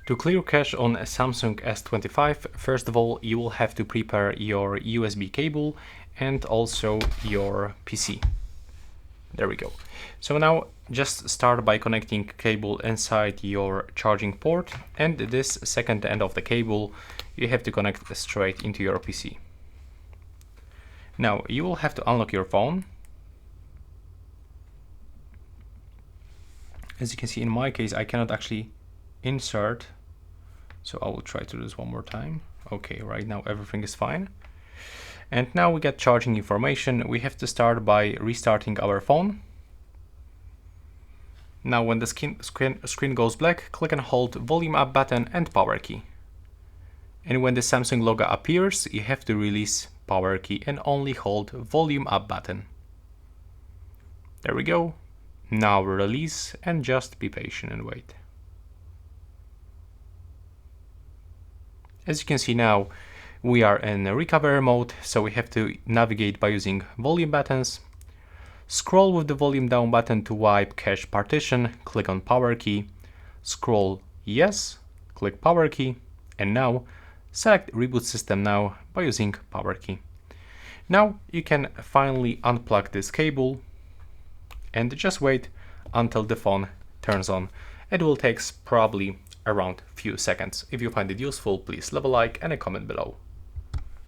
To clear cache on a Samsung S25, first of all, you will have to prepare your USB cable and also your PC. There we go. So now just start by connecting cable inside your charging port, and this second end of the cable you have to connect straight into your PC. Now you will have to unlock your phone. As you can see, in my case I cannot actually insert, so I will try to do this one more time. Okay, right now everything is fine. And now we get charging information. We have to start by restarting our phone. Now when the screen goes black, click and hold volume up button and power key. And when the Samsung logo appears, you have to release power key and only hold volume up button. There we go. Now release and just be patient and wait. As you can see now, we are in recovery mode, so we have to navigate by using volume buttons. Scroll with the volume down button to wipe cache partition, click on power key, scroll yes, click power key, and now select reboot system now by using power key. Now you can finally unplug this cable and just wait until the phone turns on. It will take probably around few seconds. If you find it useful, please leave a like and a comment below.